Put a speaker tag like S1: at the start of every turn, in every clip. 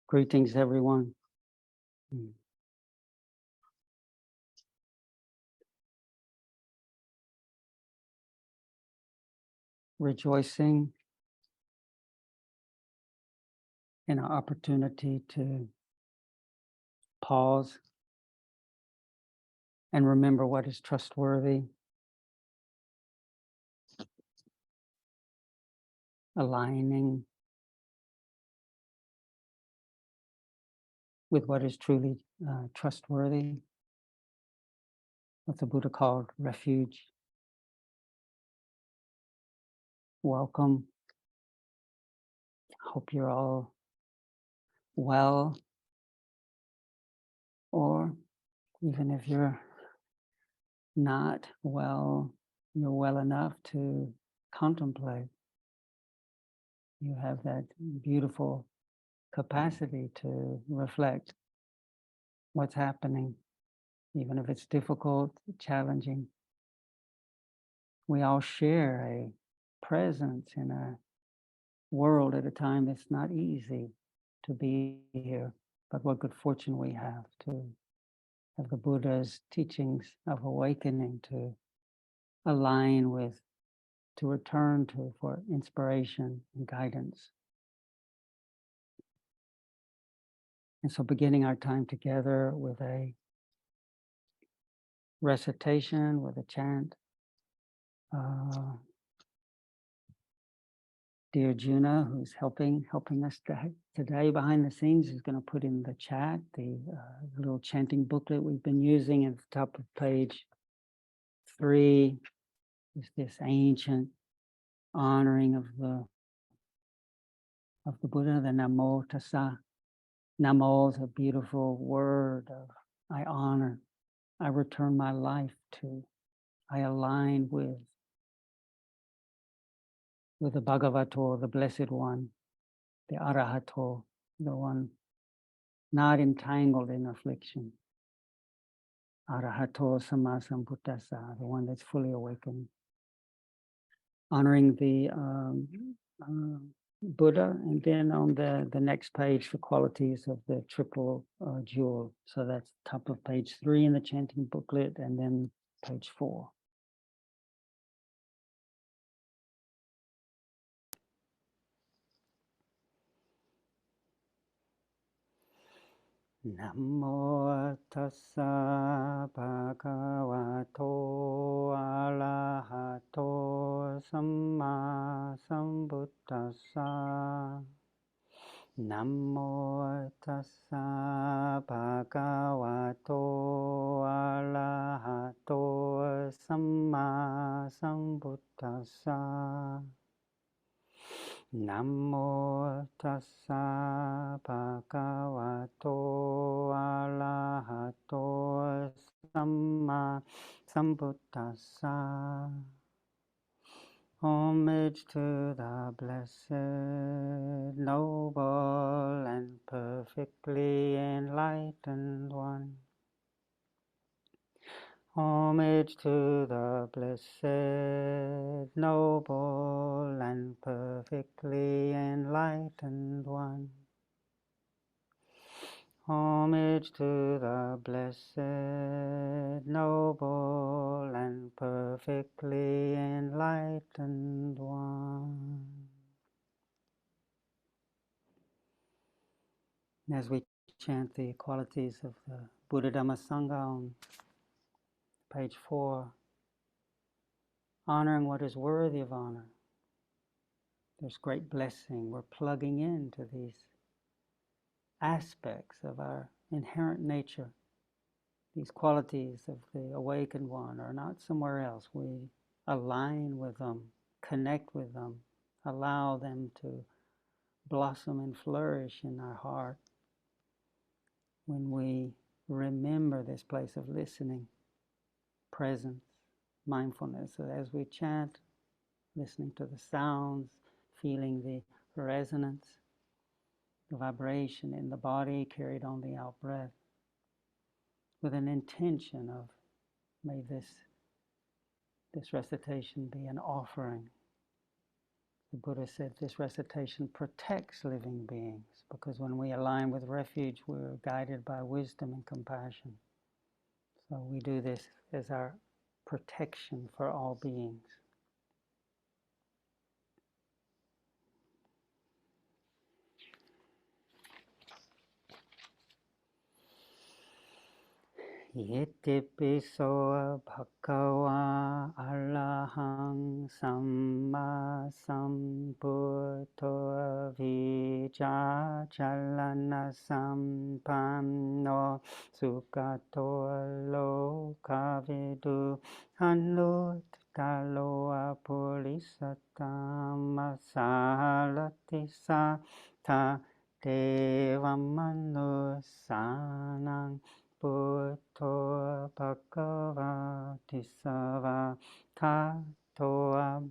S1: Greetings, everyone. Rejoicing in our opportunity to pause and remember what is trustworthy, aligning with what is truly trustworthy, what the Buddha called refuge. Welcome. Hope you're all well, or even if you're not well, you're well enough to contemplate. You have that beautiful capacity to reflect what's happening, even if it's difficult, challenging. We all share a presence in a world at a time that's not easy to be here, but what good fortune we have to have the Buddha's teachings of awakening to align with, to return to for inspiration and guidance. And so beginning our time together with a recitation, with a chant. Dear Juna, who's helping us today behind the scenes, is going to put in the chat the little chanting booklet we've been using. At the top of page 3 is this ancient honoring of the Buddha, the Namo Tassa. Namo is a beautiful word of I honor, I return my life to, I align with the Bhagavato, the Blessed One, the Arahato, the one not entangled in affliction. Arahato Sammasambuddhassa, the one that's fully awakened. Honoring the Buddha, and then on the next page, the qualities of the triple jewel. So that's top of page 3 in the chanting booklet, and then page 4. Namo tassa bhagavato arahato samma sambuddhassa. Namo tassa bhagavato arahato samma sambuddhassa. Namo tassa bhagavato arahato samma sambuddhassa. Homage to the blessed, noble, and perfectly enlightened one. Homage to the blessed, noble, and perfectly enlightened one. Homage to the blessed, noble, and perfectly enlightened one. As we chant the qualities of the Buddha Dhamma Sangha on page 4, honoring what is worthy of honor. There's great blessing. We're plugging into these aspects of our inherent nature. These qualities of the awakened one are not somewhere else. We align with them, connect with them, allow them to blossom and flourish in our heart when we remember this place of listening, presence, mindfulness. So as we chant, listening to the sounds, feeling the resonance, the vibration in the body carried on the out-breath, with an intention of, may this recitation be an offering The Buddha said this recitation protects living beings, because when we align with refuge, we're guided by wisdom and compassion. So we do this as our protection for all beings. Yetipiso bhagava arahang samma sambuddho vijacalana sampanno sugato lokavidu anuttalo apurisatama salatisa ta devamanusanang Buddho Bhagavati Sava Tato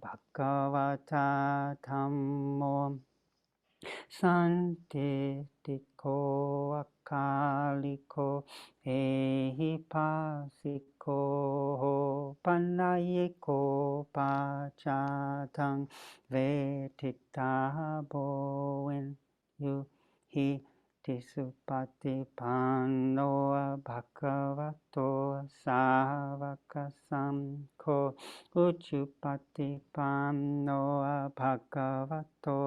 S1: Bhagavata Dhammo Santitiko Akaliko Ehipasiko Panayiko Pachatang Vetitabo You He Tisupati Pano Bhagavato Savaka Samko Uchupati Pano Bhagavato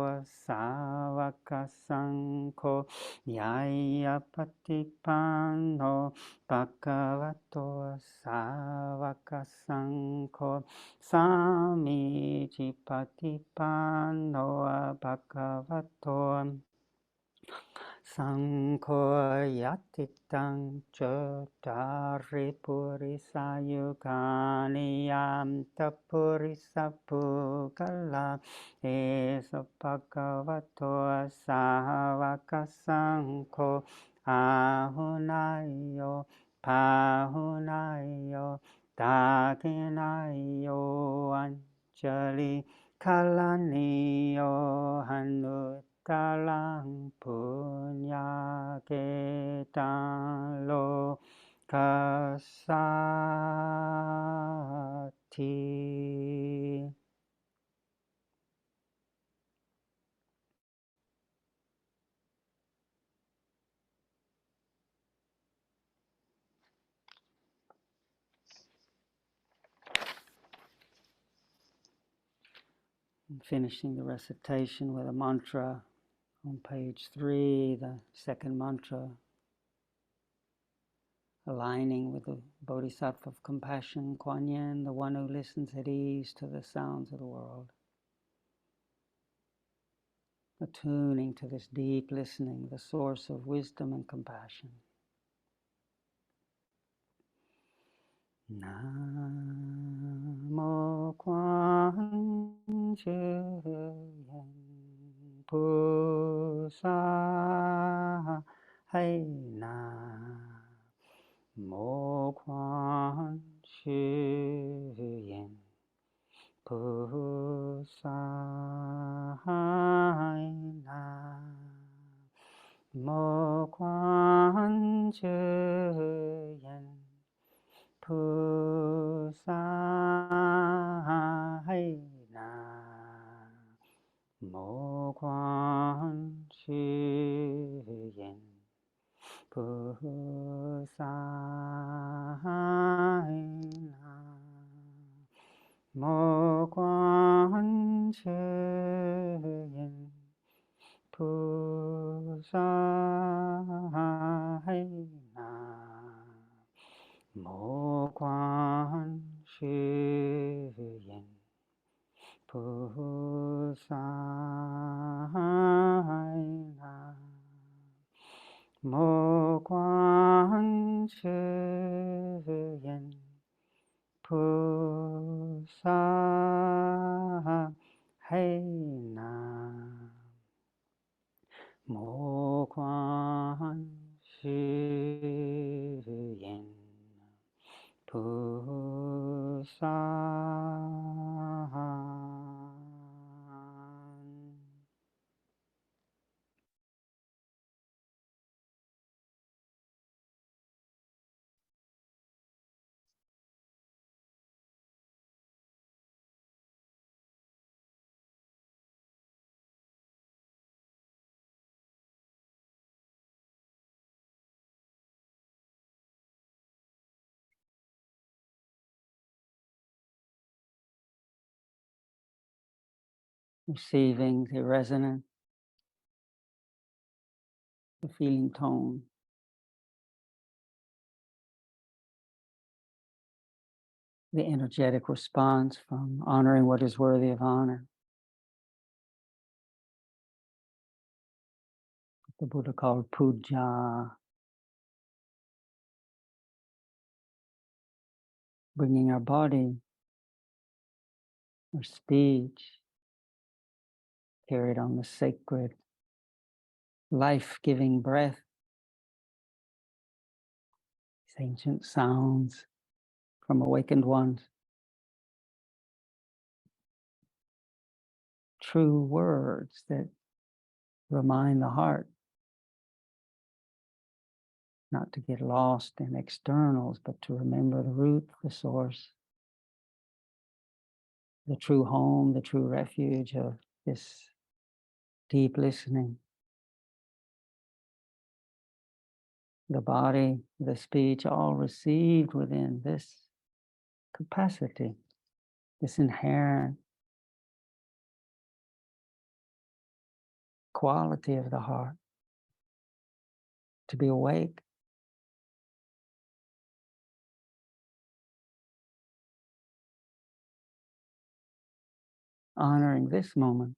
S1: Savaka Samko Yayapati Pano Bhagavato Savaka Samko Samijipati Pano Bhagavato Sankho yatitang chodari purisa yugani yamta purisa pukala esa bhagavato savaka sankho ahunayo pahunayo dakinayo anjali kalaniyo hanu Talang punya kita lo kasati. Finishing the recitation with a mantra on page 3, the second mantra, aligning with the Bodhisattva of compassion, Kuan Yin, the one who listens at ease to the sounds of the world. Attuning to this deep listening, the source of wisdom and compassion. Namo Kuan Yin Pusa Hai Namo Kuan Yin Pusa Hai Namo Kuan Yin Pusa Hai Namo Kuan Yin Pusa Hai Namo Kuan Yin Pusa Hai Mo Quan Yin Pusa Mo Quan Yin Pusa Mo Quan Yin Pusa. receiving the resonance, the feeling tone, the energetic response from honoring what is worthy of honor. The Buddha called puja, bringing our body, our speech, carried on the sacred, life-giving breath, these ancient sounds from awakened ones, true words that remind the heart not to get lost in externals, but to remember the root, the source, the true home, the true refuge of this deep listening. The body, the speech, all received within this capacity, this inherent quality of the heart to be awake, honoring this moment,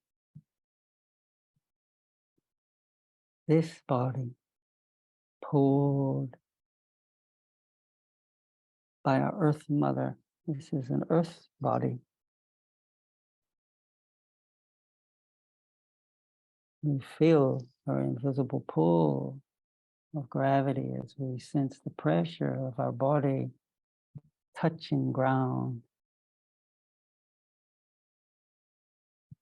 S1: this body pulled by our earth mother. This is an earth body. We feel our invisible pull of gravity as we sense the pressure of our body touching ground.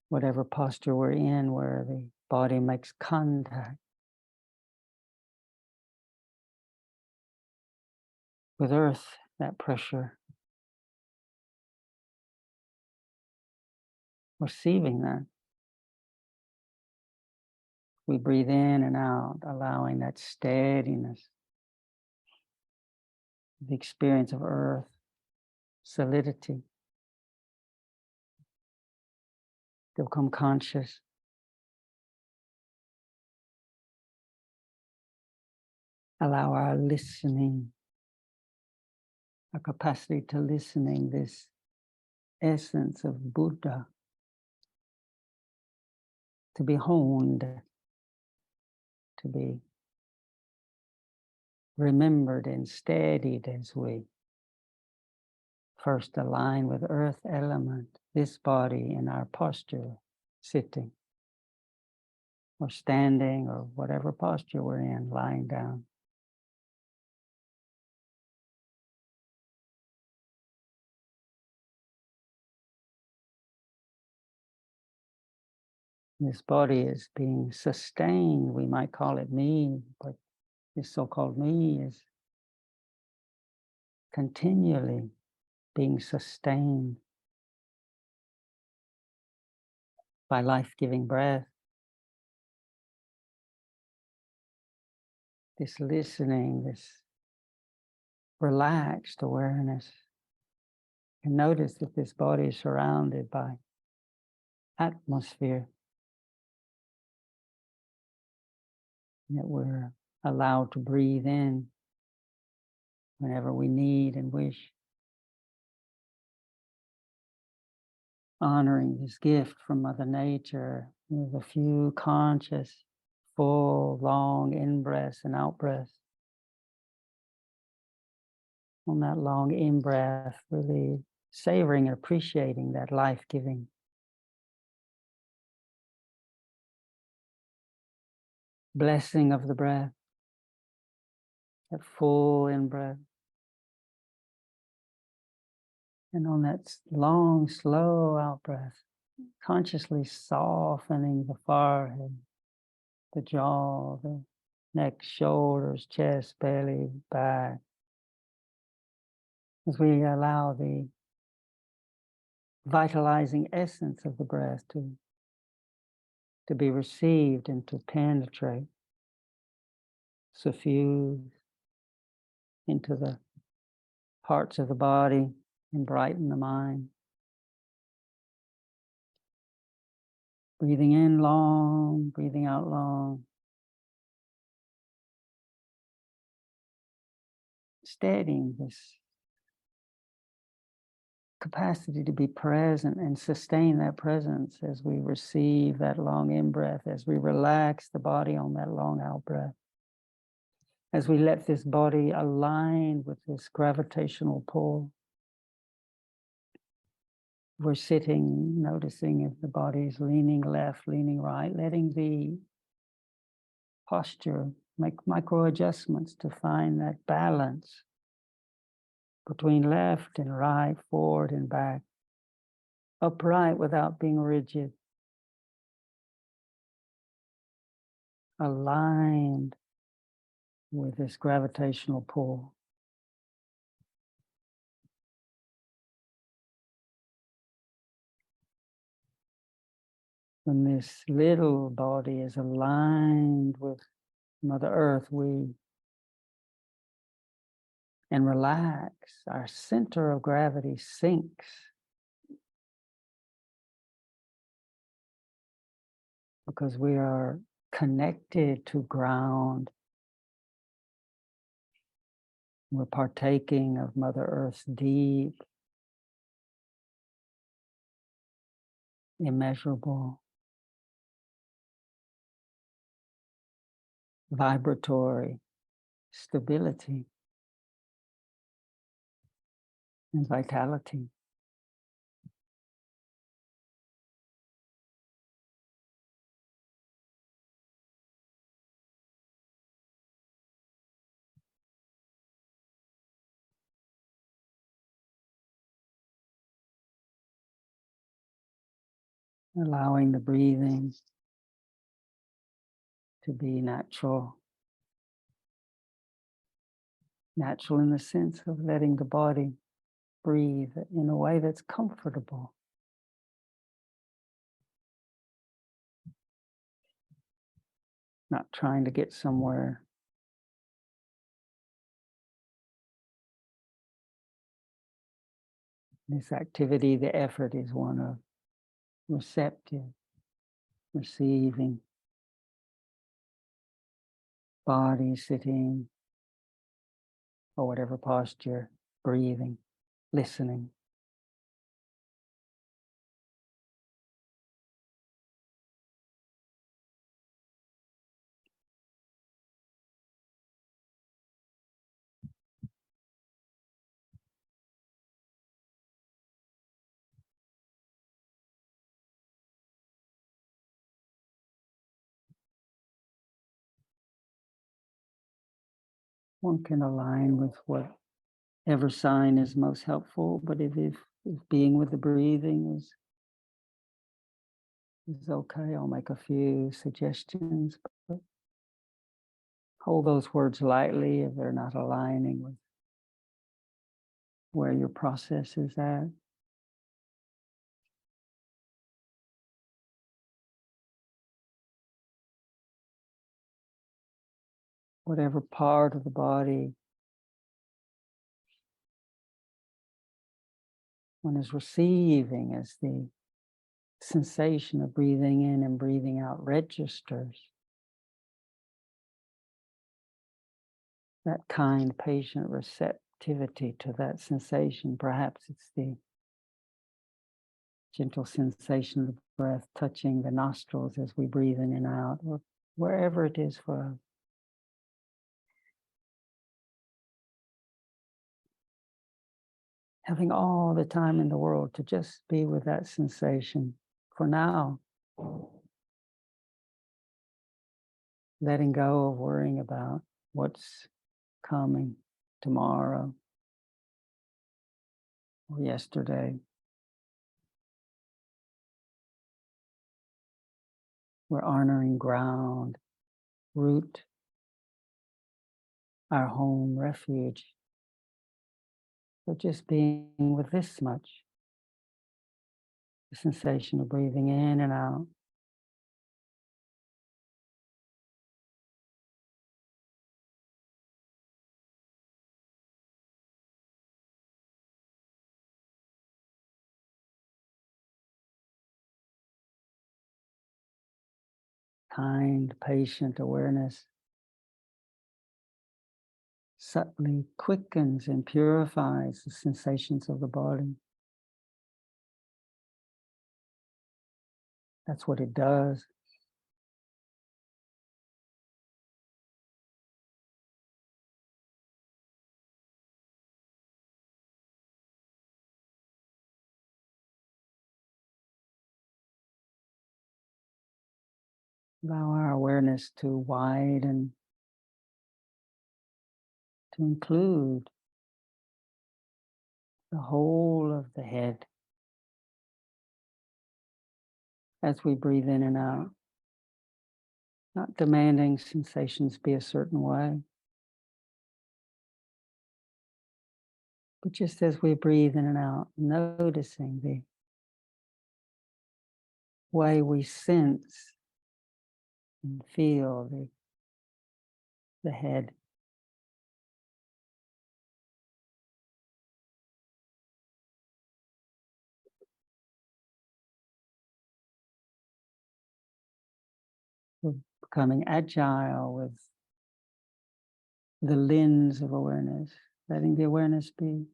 S1: Whatever posture we're in, where the body makes contact with earth, that pressure, receiving that. We breathe in and out, allowing that steadiness, the experience of earth, solidity, to become conscious. Allow our listening, our capacity to listening, this essence of Buddha, to be honed, to be remembered and steadied as we first align with earth element, this body in our posture, sitting or standing or whatever posture we're in, lying down. This body is being sustained. We might call it me, but this so-called me is continually being sustained by life-giving breath. This listening, this relaxed awareness. And notice that this body is surrounded by atmosphere, that we're allowed to breathe in whenever we need and wish. Honoring this gift from Mother Nature with a few conscious, full, long in-breaths and out-breaths. On that long in-breath, really savoring and appreciating that life-giving blessing of the breath, that full in-breath. And on that long, slow out-breath, consciously softening the forehead, the jaw, the neck, shoulders, chest, belly, back, as we allow the vitalizing essence of the breath to be received and to penetrate, suffuse into the parts of the body and brighten the mind. Breathing in long, breathing out long. Steadying this capacity to be present and sustain that presence as we receive that long in-breath, as we relax the body on that long out-breath, as we let this body align with this gravitational pull. We're sitting, noticing if the body is leaning left, leaning right, letting the posture make micro adjustments to find that balance between left and right, forward and back, upright without being rigid, aligned with this gravitational pull. When this little body is aligned with Mother Earth, and relax, our center of gravity sinks. Because we are connected to ground. We're partaking of Mother Earth's deep, immeasurable, vibratory stability and vitality. Allowing the breathing to be natural. Natural in the sense of letting the body breathe in a way that's comfortable. Not trying to get somewhere. This activity, the effort is one of receptive, receiving, body sitting, or whatever posture, breathing, listening. One can align with whatever sign is most helpful, but if being with the breathing is okay, I'll make a few suggestions, but hold those words lightly if they're not aligning with where your process is at. Whatever part of the body one is receiving as the sensation of breathing in and breathing out registers. That kind, patient receptivity to that sensation. Perhaps it's the gentle sensation of the breath touching the nostrils as we breathe in and out, or wherever it is for us. Having all the time in the world to just be with that sensation for now. Letting go of worrying about what's coming tomorrow or yesterday. We're honoring ground, root, our home, refuge. So just being with this much, the sensation of breathing in and out. kind, patient awareness subtly quickens and purifies the sensations of the body. That's what it does. Allow our awareness to widen, to include the whole of the head as we breathe in and out, not demanding sensations be a certain way, but just as we breathe in and out, noticing the way we sense and feel the head. We're becoming agile with the lens of awareness, letting the awareness be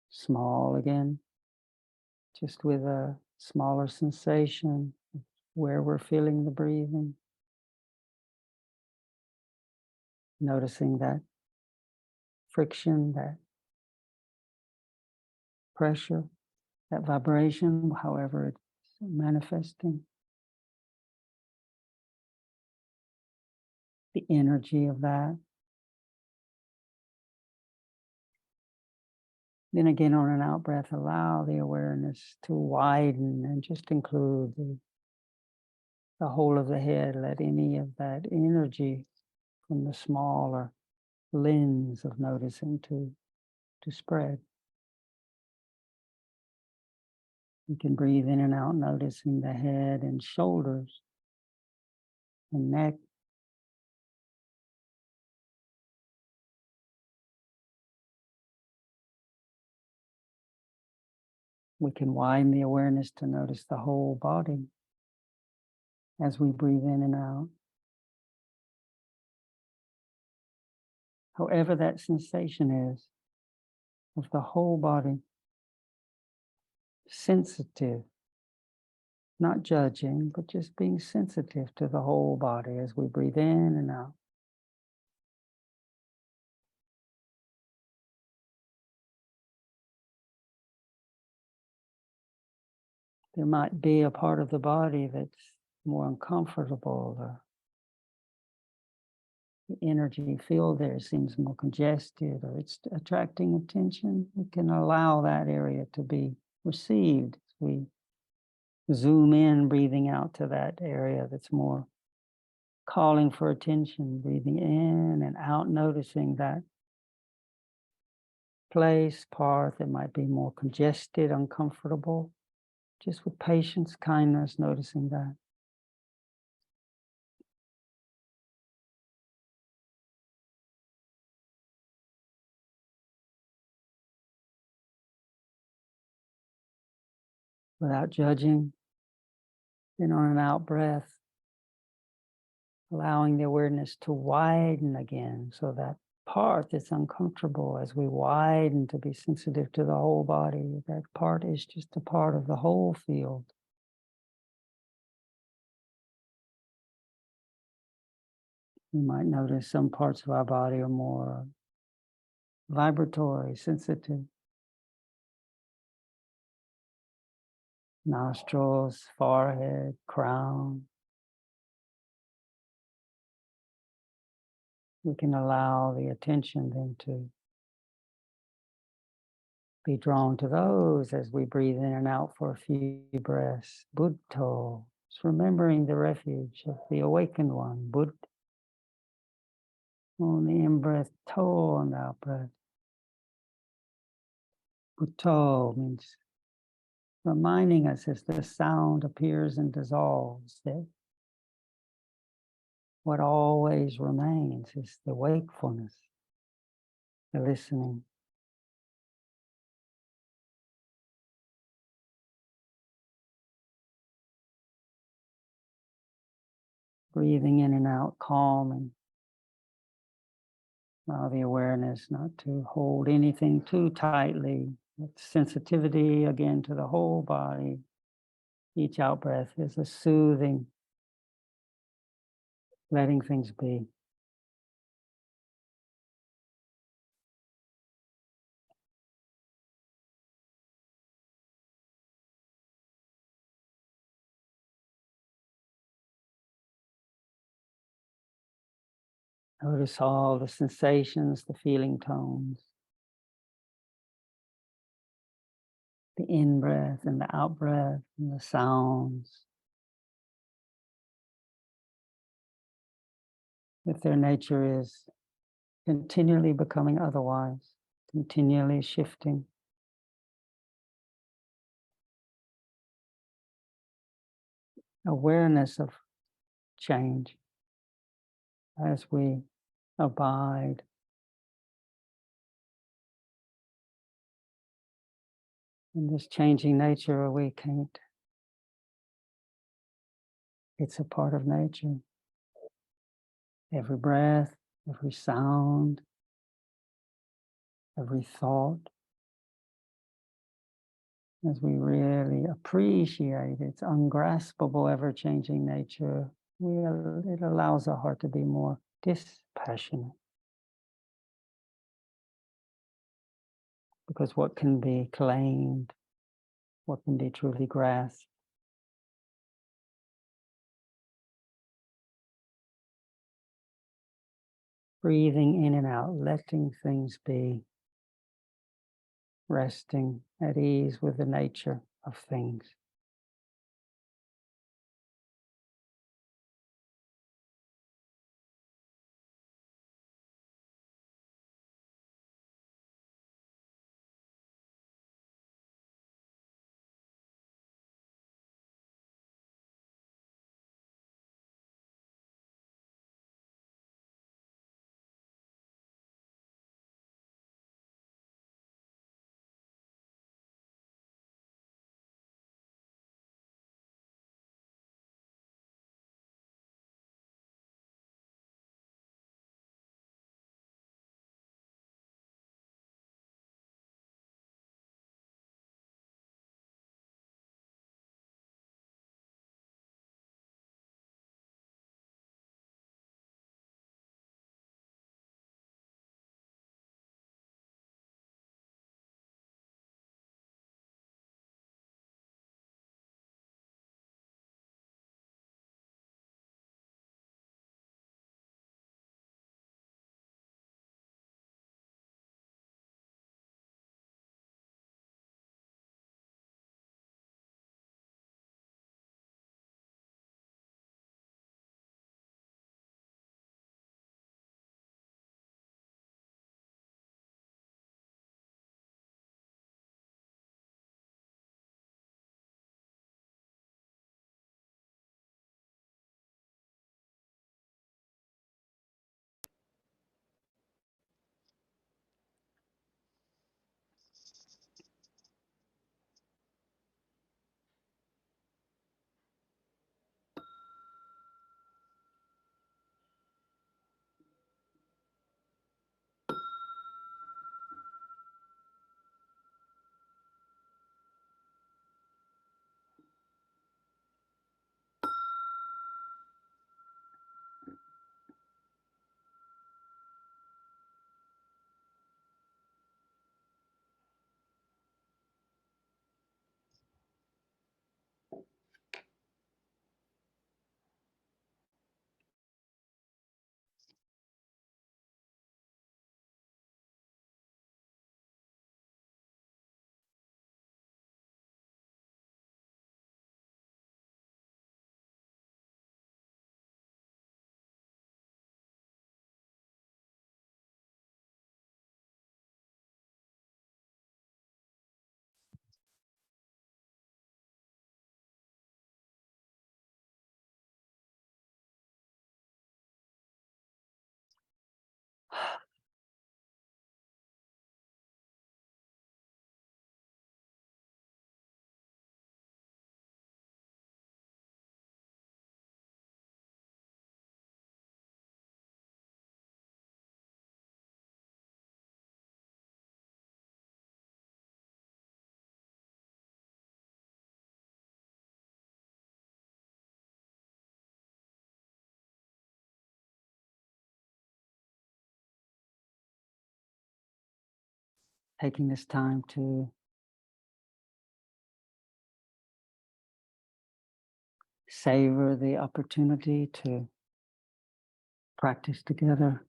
S1: small again, just with a smaller sensation of where we're feeling the breathing. Noticing that friction, that pressure, that vibration, however it's manifesting, the energy of that. Then again, on an out breath, allow the awareness to widen and just include the whole of the head. Let any of that energy from the smaller lens of noticing to spread. You can breathe in and out, noticing the head and shoulders and neck. We can widen the awareness to notice the whole body as we breathe in and out. However that sensation is of the whole body, sensitive, not judging, but just being sensitive to the whole body as we breathe in and out. There might be a part of the body that's more uncomfortable. The energy field there seems more congested, or it's attracting attention. We can allow that area to be received as we zoom in, breathing out to that area that's more calling for attention, breathing in and out, noticing that place, part that might be more congested, uncomfortable, just with patience, kindness, noticing that. Without judging. Then on an out breath, allowing the awareness to widen again, so that part that's uncomfortable, as we widen to be sensitive to the whole body, that part is just a part of the whole field. We might notice some parts of our body are more vibratory, sensitive. Nostrils, forehead, crown. We can allow the attention then to be drawn to those as we breathe in and out for a few breaths. Buddho, it's remembering the refuge of the awakened one. Buddh, on the in-breath, to on the out-breath. Buddho means reminding us as the sound appears and dissolves that what always remains is the wakefulness, the listening. breathing in and out, calm, and allow the awareness not to hold anything too tightly. With sensitivity again to the whole body. Each out breath is a soothing, letting things be. Notice all the sensations, the feeling tones, the in-breath and the out-breath, and the sounds. If their nature is continually becoming otherwise, continually shifting. Awareness of change as we abide. In this changing nature, we can't. It's a part of nature. Every breath, every sound, every thought, as we really appreciate its ungraspable, ever-changing nature, it allows our heart to be more dispassionate. Because what can be claimed, what can be truly grasped, breathing in and out, letting things be, resting at ease with the nature of things. taking this time to savor the opportunity to practice together,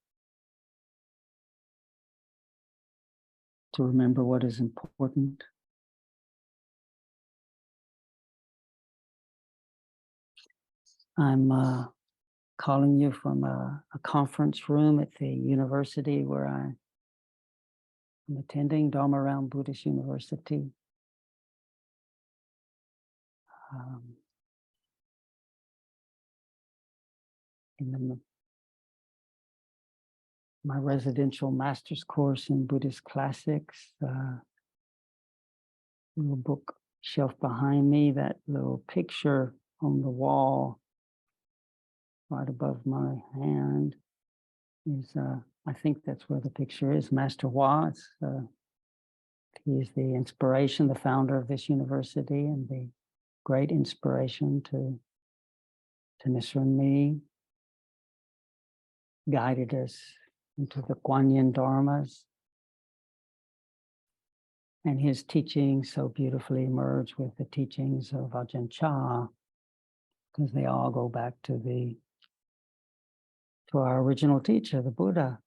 S1: to remember what is important. I'm calling you from a conference room at the university where I'm attending, Dharma Round Buddhist University. In my residential master's course in Buddhist classics, little bookshelf behind me, that little picture on the wall right above my hand is, I think that's where the picture is, Master Hua. He is the inspiration, the founder of this university, and the great inspiration to Nissa and me, guided us into the Kuan Yin Dharmas. And his teachings so beautifully merge with the teachings of Ajahn Chah, because they all go back to our original teacher, the Buddha.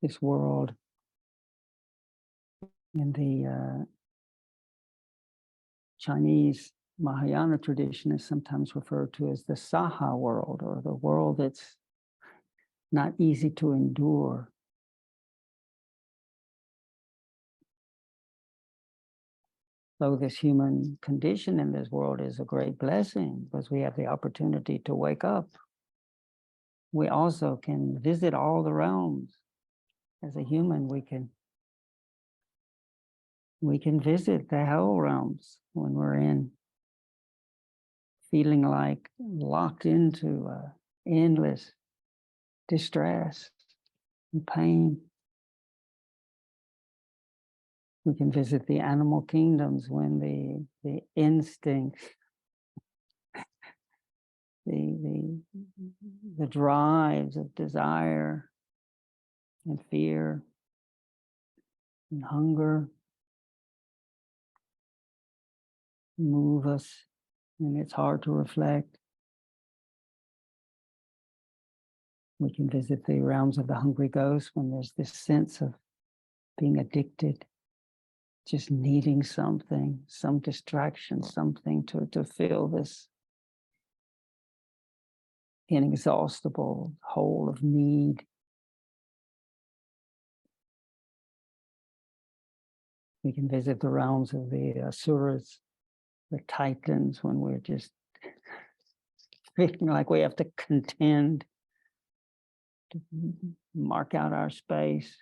S1: This world in the Chinese Mahayana tradition is sometimes referred to as the Saha world, or the world that's not easy to endure. So this human condition in this world is a great blessing because we have the opportunity to wake up. We also can visit all the realms. As a human, we can visit the hell realms when we're feeling like locked into endless distress and pain. We can visit the animal kingdoms when the instincts, the drives of desire and fear and hunger move us, and it's hard to reflect. We can visit the realms of the hungry ghost when there's this sense of being addicted, just needing something, some distraction, something to fill this inexhaustible hole of need. We can visit the realms of the asuras, the titans, when we're just feeling like we have to contend to mark out our space,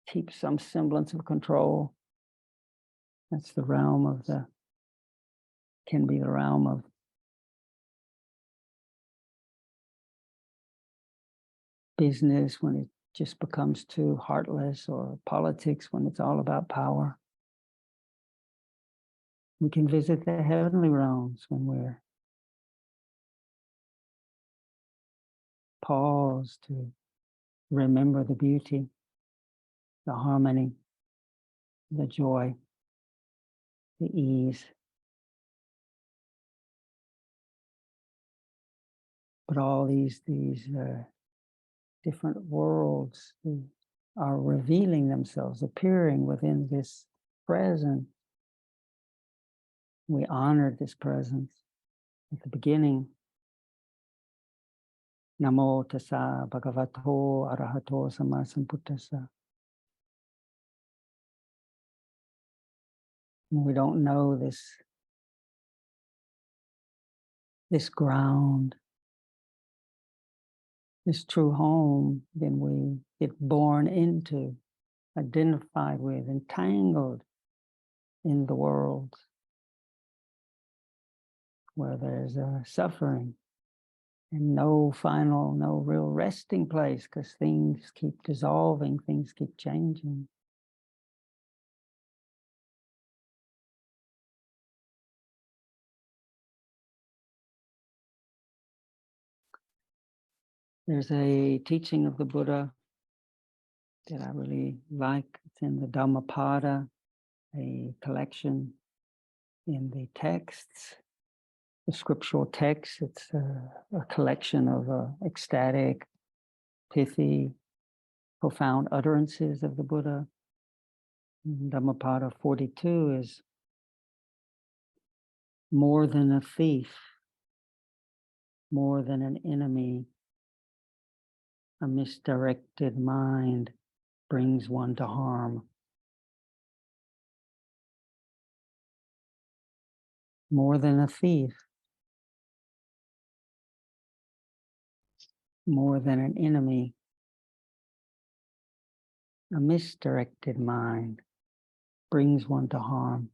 S1: keep some semblance of control. That's the realm of can be the realm of business when it just becomes too heartless, or politics when it's all about power. We can visit the heavenly realms when we're pause to remember the beauty, the harmony, the joy, the ease. But all these different worlds are revealing themselves, appearing within this present. We honored this presence at the beginning. Namo tassa bhagavato arahato sammasambuddhassa. We don't know this ground, this true home, then we get born into, identified with, entangled in the world where there's suffering and no real resting place, because things keep dissolving, things keep changing. There's a teaching of the Buddha that I really like. It's in the Dhammapada, a collection in the texts, the scriptural texts. It's a collection of ecstatic, pithy, profound utterances of the Buddha. Dhammapada 42 is more than a thief, more than an enemy. A misdirected mind brings one to harm. More than a thief, more than an enemy. A misdirected mind brings one to harm.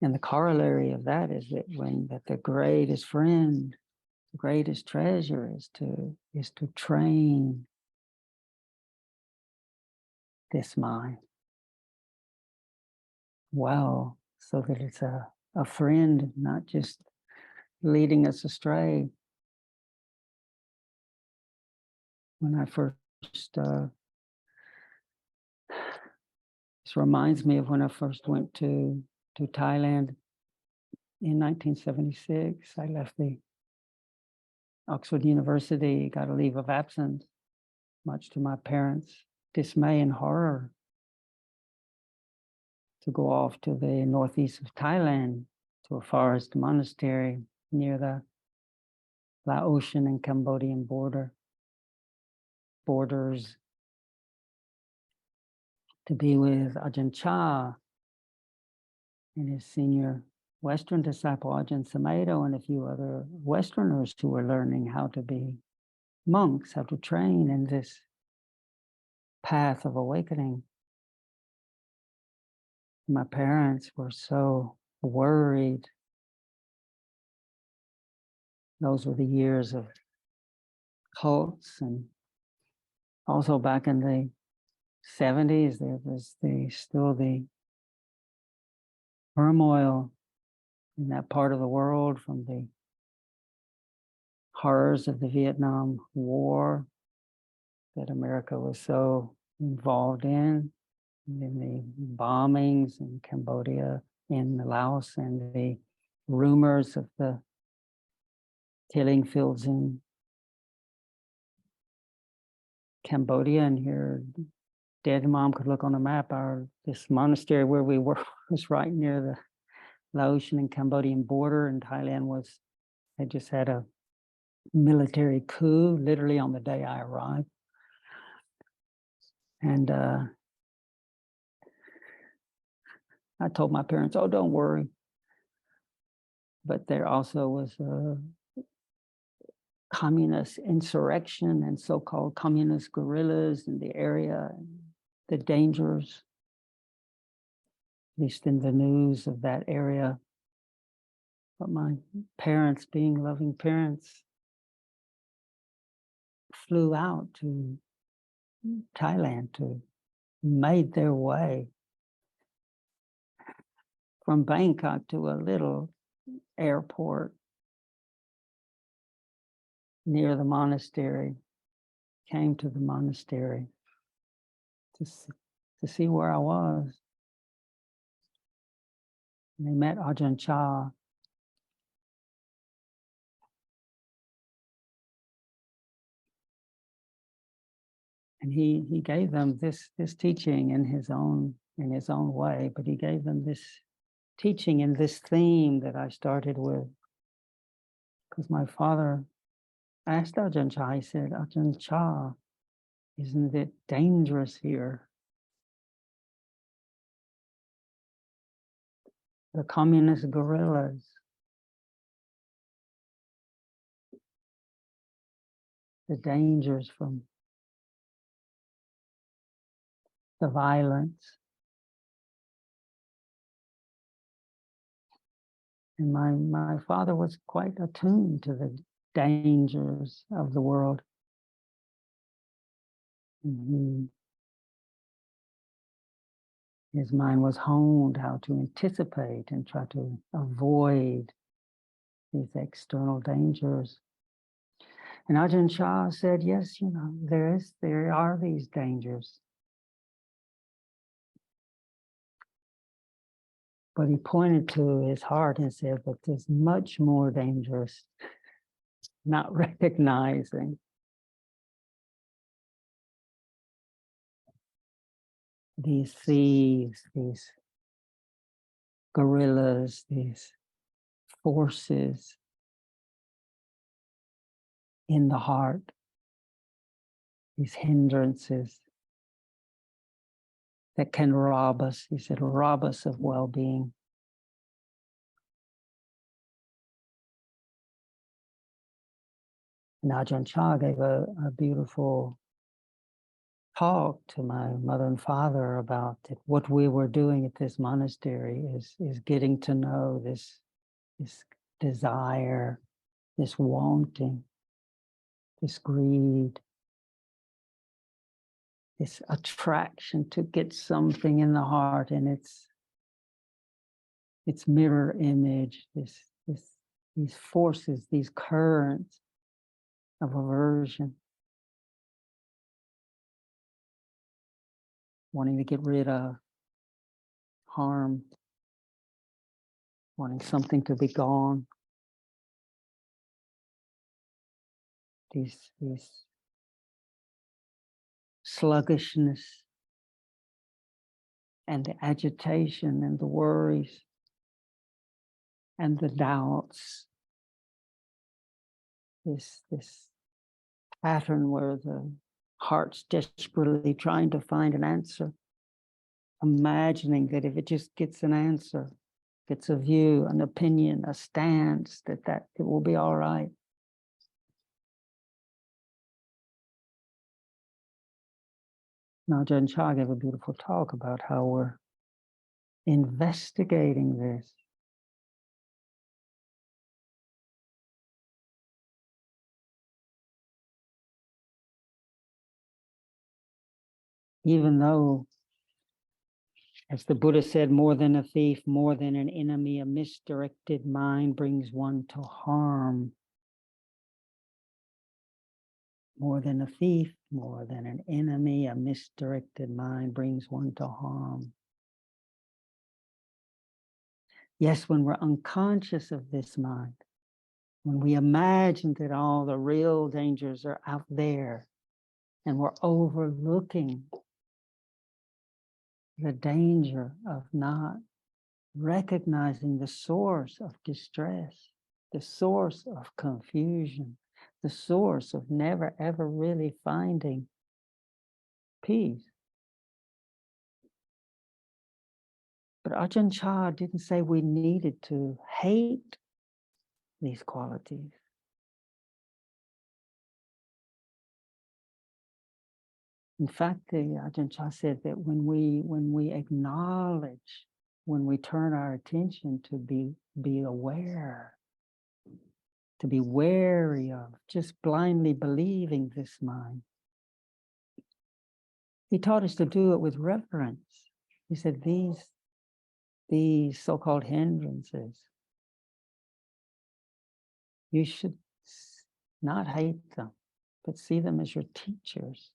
S1: And the corollary of that is that the greatest friend, the greatest treasure is to train this mind well, so that it's a friend, not just leading us astray. When I first, this reminds me of when I first went to Thailand in 1976. I left the Oxford University, got a leave of absence, much to my parents' dismay and horror, to go off to the northeast of Thailand, to a forest monastery near the Laotian and Cambodian borders, to be with Ajahn Chah and his senior Western disciple, Ajahn Sumedho, and a few other Westerners who were learning how to be monks, how to train in this path of awakening. My parents were so worried. Those were the years of cults, and also back in the 70s, there was still the turmoil in that part of the world from the horrors of the Vietnam War that America was so involved in, and then the bombings in Cambodia, in Laos, and the rumors of the killing fields in Cambodia. And here, Dad and Mom could look on a map. This monastery where we were was right near the Laotian and Cambodian border, and Thailand had just had a military coup literally on the day I arrived. And I told my parents, "Oh, don't worry." But there also was a communist insurrection and so-called communist guerrillas in the area, and the dangers, at least in the news of that area. But my parents, being loving parents, flew out to Thailand, made their way from Bangkok to a little airport near the monastery, came to the monastery to see where I was. And they met Ajahn Chah. And he gave them this teaching in his own way, but he gave them this teaching in this theme that I started with. Because my father asked Ajahn Chah, he said, "Ajahn Chah, isn't it dangerous here? The communist guerrillas, the dangers from the violence." And my father was quite attuned to the dangers of the world. And His mind was honed how to anticipate and try to avoid these external dangers. And Ajahn Chah said, yes, there are these dangers. But he pointed to his heart and said, but there's much more dangerous, not recognizing. These thieves, these guerrillas, these forces in the heart, these hindrances that can rob us, he said, rob us of well-being. And Ajahn Chah gave a beautiful talk to my mother and father about it. What we were doing at this monastery is getting to know this desire, this wanting, this greed, this attraction to get something in the heart, and its mirror image, these forces, these currents of aversion, wanting to get rid of harm, wanting something to be gone. These sluggishness and the agitation and the worries and the doubts. This pattern where the heart's desperately trying to find an answer, imagining that if it just gets an answer, gets a view, an opinion, a stance, that it will be all right. Now, Ajahn Chah gave a beautiful talk about how we're investigating this. Even though, as the Buddha said, more than a thief, more than an enemy, a misdirected mind brings one to harm. More than a thief, more than an enemy, a misdirected mind brings one to harm. Yes, when we're unconscious of this mind, when we imagine that all the real dangers are out there, and we're overlooking the danger of not recognizing the source of distress, the source of confusion, the source of never ever really finding peace. But Ajahn Chah didn't say we needed to hate these qualities. In fact, Ajahn Chah said that when we acknowledge, when we turn our attention to be aware, to be wary of just blindly believing this mind, he taught us to do it with reverence. He said these so-called hindrances, you should not hate them, but see them as your teachers.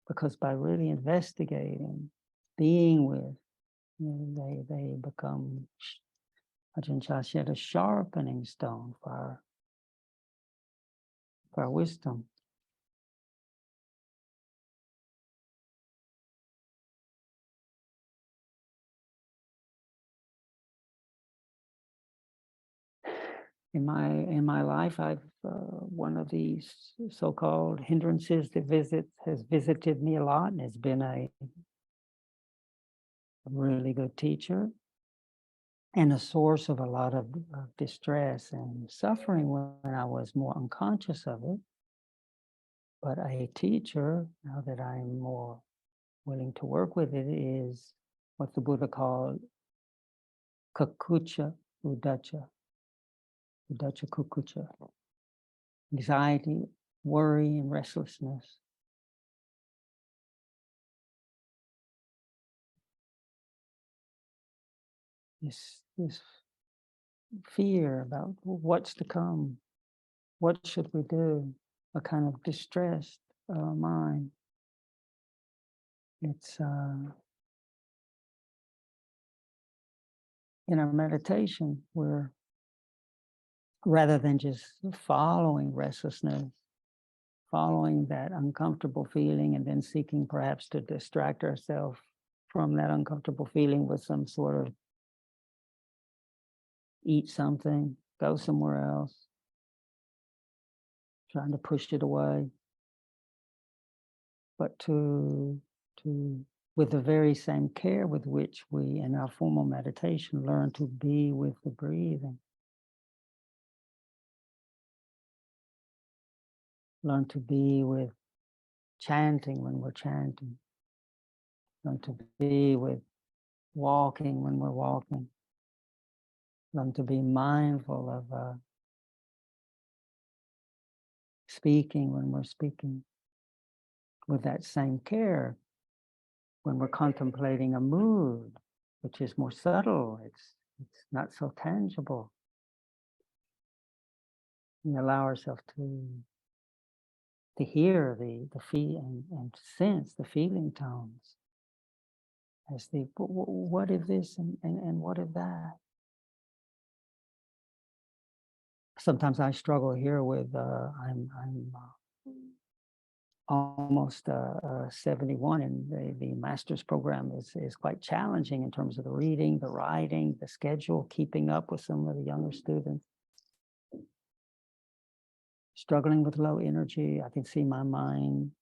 S1: Because by really investigating, being with, they become, Ajahn Chah said, a sharpening stone for our wisdom. In my life, I've one of these so-called hindrances that has visited me a lot, and has been a really good teacher and a source of a lot of distress and suffering when I was more unconscious of it. But a teacher, now that I'm more willing to work with it, is what the Buddha called kakucha udacha kukucha. Anxiety worry and restlessness. This fear about what's to come, what should we do, a kind of distressed mind. It's in our meditation, we're rather than just following restlessness, following that uncomfortable feeling, and then seeking perhaps to distract ourselves from that uncomfortable feeling with some sort of eat something, go somewhere else, trying to push it away, but to with the very same care with which we in our formal meditation learn to be with the breathing, learn to be with chanting when we're chanting, learn to be with walking when we're walking, learn to be mindful of speaking when we're speaking, with that same care when we're contemplating a mood, which is more subtle, it's not so tangible. We allow ourselves to hear the feel and sense the feeling tones as the what if this and what if that. Sometimes I struggle here with I'm almost 71, and the master's program is quite challenging in terms of the reading, the writing, the schedule, keeping up with some of the younger students. Struggling with low energy, I can see my mind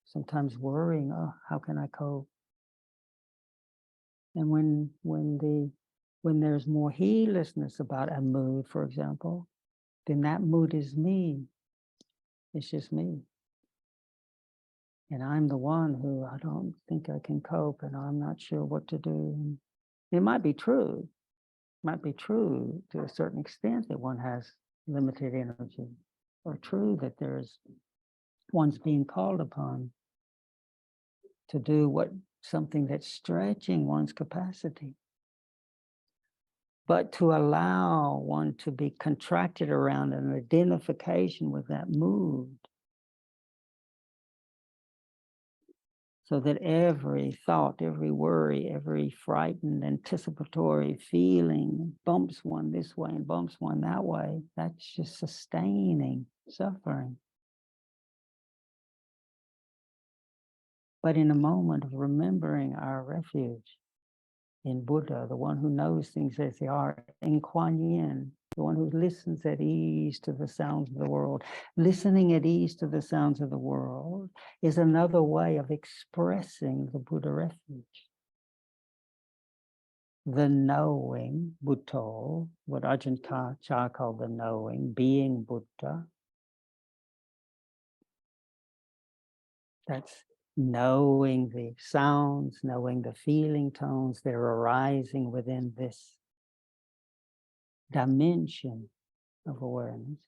S1: sometimes worrying, oh, how can I cope? And when there's more heedlessness about a mood, for example, then that mood is me. It's just me. And I'm the one who I don't think I can cope, and I'm not sure what to do. And it might be true. It might be true to a certain extent that one has limited energy, or true that one's being called upon to do something that's stretching one's capacity. But to allow one to be contracted around an identification with that mood, so that every thought, every worry, every frightened, anticipatory feeling bumps one this way and bumps one that way, that's just sustaining suffering. But in a moment of remembering our refuge in Buddha, the one who knows things as they are, in Kuan Yin, the one who listens at ease to the sounds of the world. Listening at ease to the sounds of the world is another way of expressing the Buddha refuge. The knowing, Bhutto, what Ajahn Chah called the knowing, being Buddha. That's knowing the sounds, knowing the feeling tones that are arising within this dimension of awareness.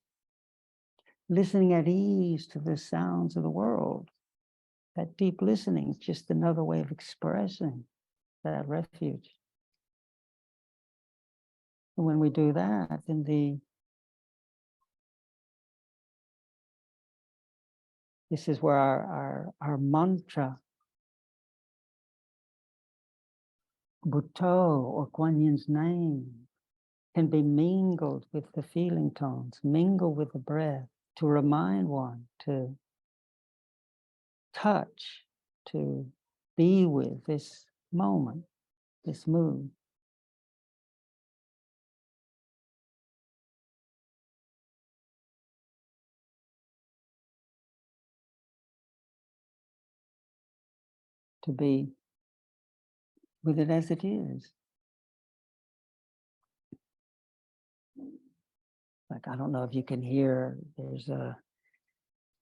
S1: Listening at ease to the sounds of the world. That deep listening is just another way of expressing that refuge. And when we do that, then this is where our mantra, Bhutto, or Kuan Yin's name, can be mingled with the feeling tones, mingled with the breath, to remind one to touch, to be with this moment, this mood. To be with it as it is. Like, I don't know if you can hear,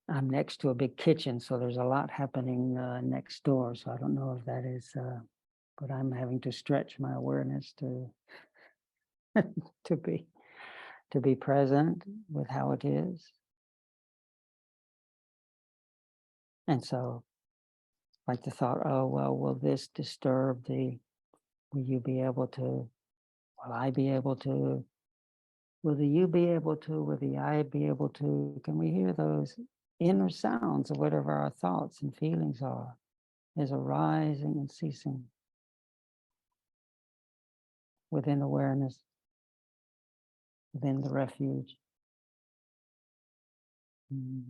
S1: I'm next to a big kitchen, so there's a lot happening next door. So I don't know if that is, but I'm having to stretch my awareness to to be present with how it is. And so, like the thought, oh, well, will this disturb will you be able to, will I be able to, will the you be able to, will the I be able to? Can we hear those inner sounds of whatever our thoughts and feelings are as arising and ceasing within awareness, within the refuge? Mm.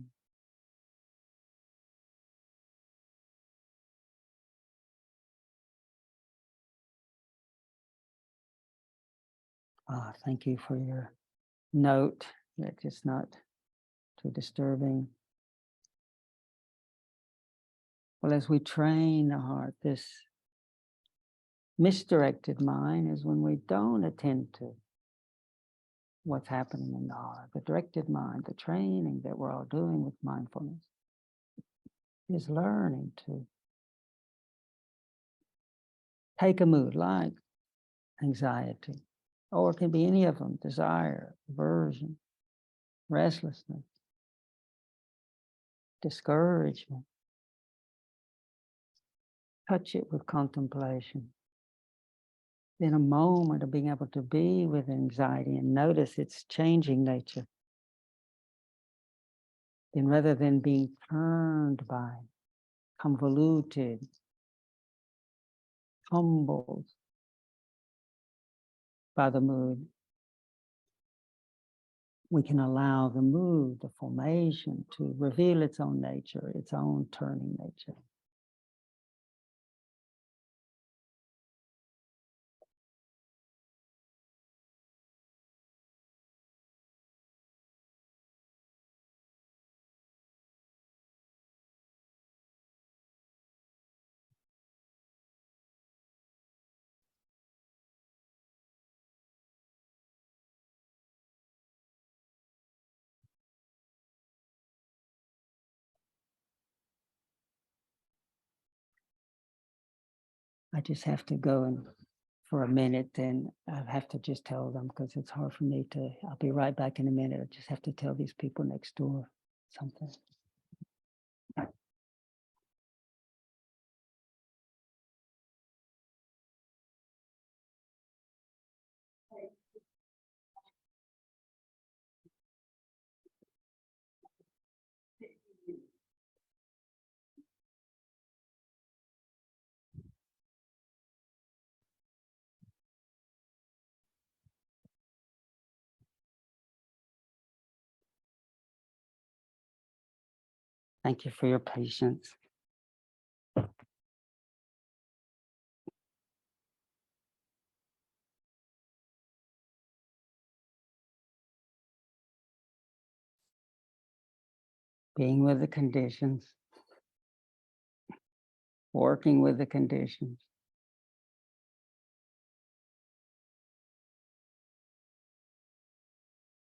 S1: Thank you for your note that it's not too disturbing. Well, as we train the heart, this misdirected mind is when we don't attend to what's happening in the heart. The directed mind, the training that we're all doing with mindfulness, is learning to take a mood like anxiety, or it can be any of them: desire, aversion, restlessness, discouragement. Touch it with contemplation. In a moment of being able to be with anxiety and notice its changing nature, then rather than being turned by, convoluted, humbled by the mood, we can allow the mood, the formation, to reveal its own nature, its own turning nature. I just have to go and for a minute, then I have to just tell them, because it's hard for me to, I'll be right back in a minute. I just have to tell these people next door something. Thank you for your patience. Being with the conditions, working with the conditions.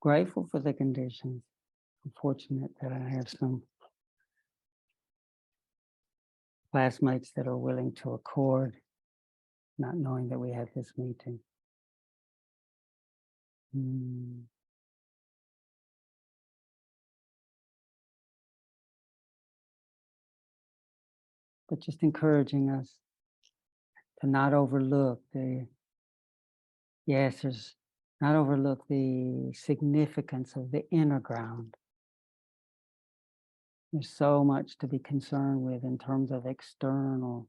S1: Grateful for the conditions. I'm fortunate that I have some classmates that are willing to accord, not knowing that we had this meeting. But just encouraging us to not overlook not overlook the significance of the inner ground. There's so much to be concerned with in terms of external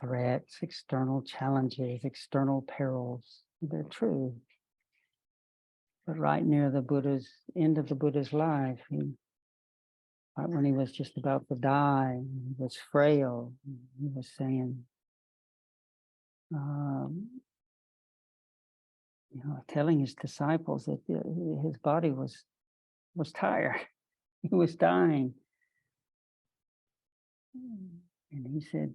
S1: threats, external challenges, external perils. They're true. But right near the end of the Buddha's life, right when he was just about to die, he was frail. He was saying, telling his disciples that his body was tired. He was dying. And he said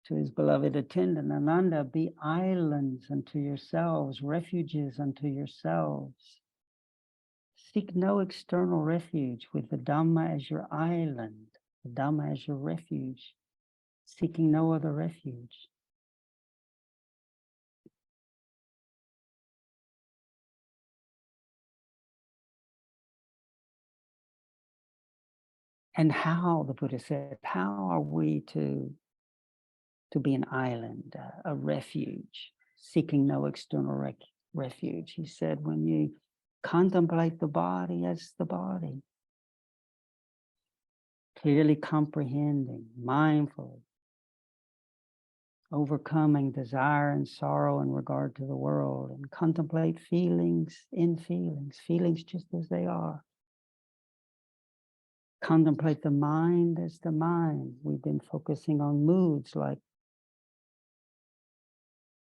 S1: to his beloved attendant, Ananda, be islands unto yourselves, refuges unto yourselves. Seek no external refuge, with the Dhamma as your island, the Dhamma as your refuge, seeking no other refuge. And how, the Buddha said, how are we to be an island, a refuge, seeking no external refuge? He said, when you contemplate the body as the body, clearly comprehending, mindfully, overcoming desire and sorrow in regard to the world, and contemplate feelings in feelings, feelings just as they are. Contemplate the mind as the mind. We've been focusing on moods like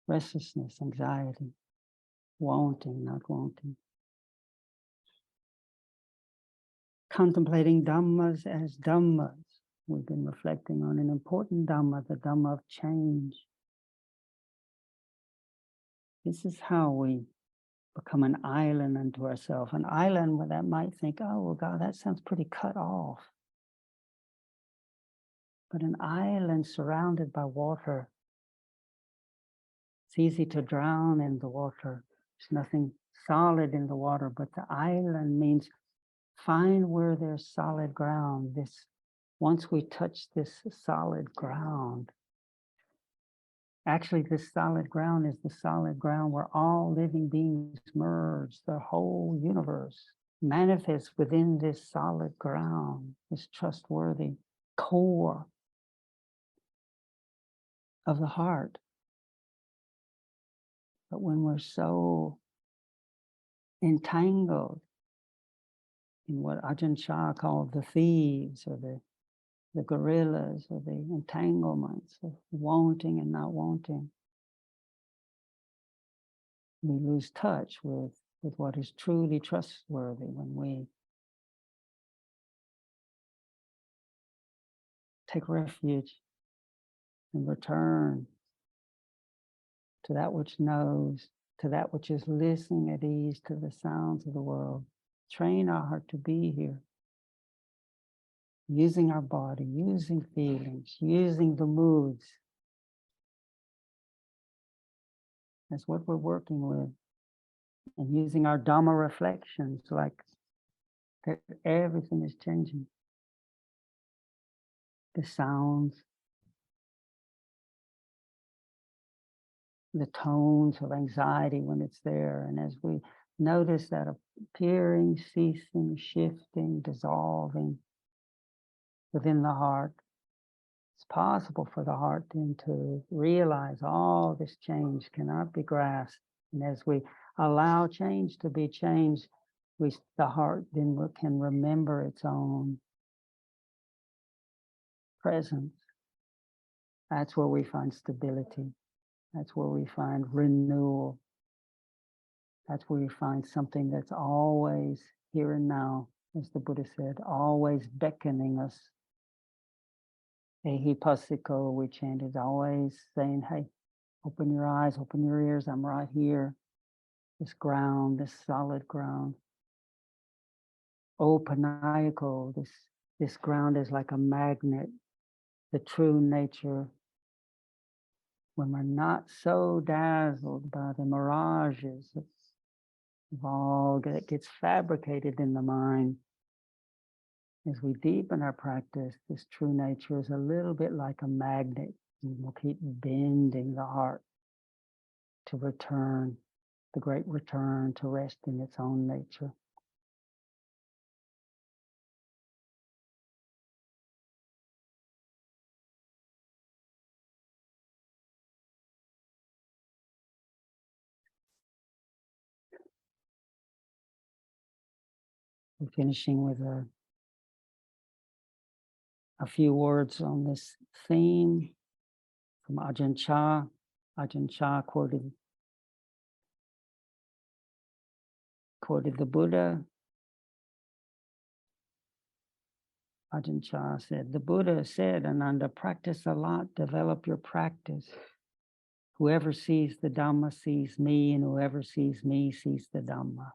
S1: restlessness, anxiety, wanting, not wanting. Contemplating dhammas as dhammas. We've been reflecting on an important dhamma, the dhamma of change. This is how we become an island unto ourselves. An island where that might think, oh, well, God, that sounds pretty cut off. But an island surrounded by water, it's easy to drown in the water. There's nothing solid in the water, but the island means find where there's solid ground. Once we touch this solid ground, actually this solid ground is the solid ground where all living beings merge. The whole universe manifests within this solid ground, this trustworthy core of the heart. But when we're so entangled in what Ajahn Chah called the thieves, or the gorillas, or the entanglements of wanting and not wanting, we lose touch with what is truly trustworthy. When we take refuge and return to that which knows, to that which is listening at ease to the sounds of the world, train our heart to be here, using our body, using feelings, using the moods. That's what we're working with. And using our Dhamma reflections, like that everything is changing. The sounds, the tones of anxiety when it's there. And as we notice that appearing, ceasing, shifting, dissolving within the heart, it's possible for the heart then to realize all this change cannot be grasped. And as we allow change to be changed, the heart then can remember its own presence. That's where we find stability. That's where we find renewal. That's where we find something that's always here and now, as the Buddha said, always beckoning us. Ehipassiko, we chanted, always saying, hey, open your eyes, open your ears, I'm right here. This ground, this solid ground. Opanayiko, this ground is like a magnet, the true nature. When we're not so dazzled by the mirages of all that gets fabricated in the mind, as we deepen our practice, this true nature is a little bit like a magnet. And we'll keep bending the heart to return, the great return to rest in its own nature. We're finishing with a few words on this theme from Ajahn Chah. Ajahn Chah quoted the Buddha. Ajahn Chah said, the Buddha said, Ananda, practice a lot, develop your practice. Whoever sees the Dhamma sees me, and whoever sees me sees the Dhamma.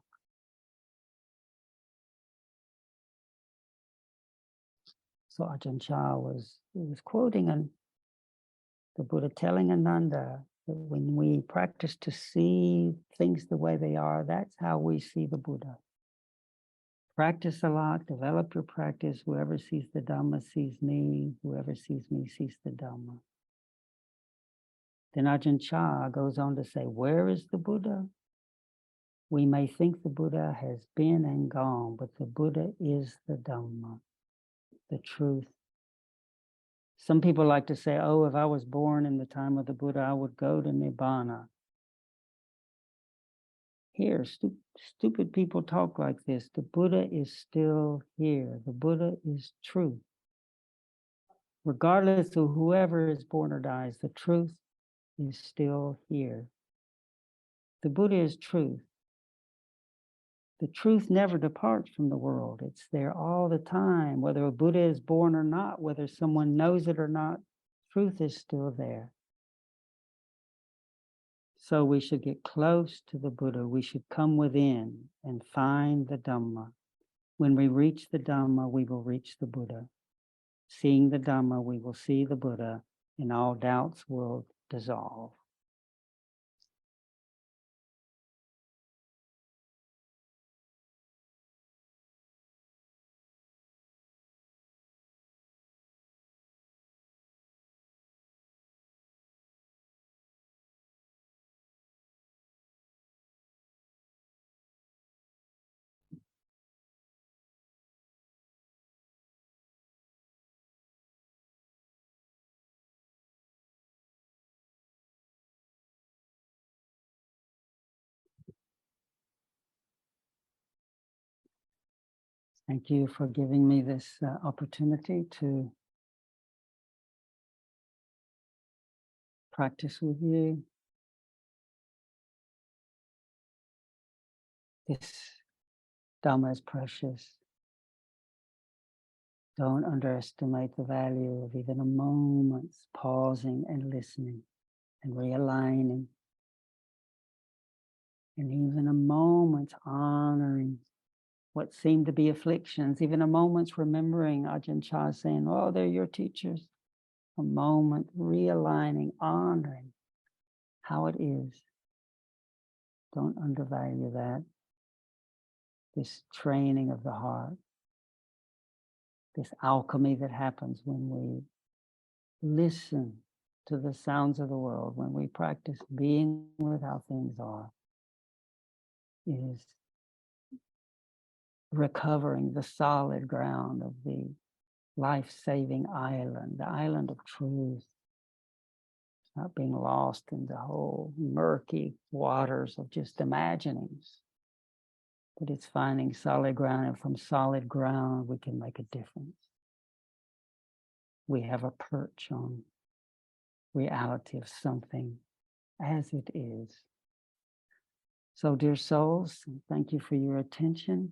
S1: So Ajahn Chah was quoting the Buddha telling Ananda that when we practice to see things the way they are, that's how we see the Buddha. Practice a lot, develop your practice. Whoever sees the Dhamma sees me. Whoever sees me sees the Dhamma. Then Ajahn Chah goes on to say, where is the Buddha? We may think the Buddha has been and gone, but the Buddha is the Dhamma, the truth. Some people like to say, oh, if I was born in the time of the Buddha, I would go to Nibbana. Here, stupid people talk like this. The Buddha is still here. The Buddha is truth. Regardless of whoever is born or dies, the truth is still here. The Buddha is truth. The truth never departs from the world. It's there all the time, whether a Buddha is born or not, whether someone knows it or not, truth is still there. So we should get close to the Buddha. We should come within and find the Dhamma. When we reach the Dhamma, we will reach the Buddha. Seeing the Dhamma, we will see the Buddha, and all doubts will dissolve. Thank you for giving me this opportunity to practice with you. This Dhamma is precious. Don't underestimate the value of even a moment's pausing and listening and realigning. And even a moment's honoring what seemed to be afflictions, even a moment's remembering Ajahn Chah saying, oh, they're your teachers. A moment realigning, honoring how it is. Don't undervalue that. This training of the heart, this alchemy that happens when we listen to the sounds of the world, when we practice being with how things are, is recovering the solid ground of the life-saving island, the island of truth. Not being lost in the whole murky waters of just imaginings, but it's finding solid ground, and from solid ground we can make a difference. We have a perch on reality of something as it is. So, dear souls, thank you for your attention.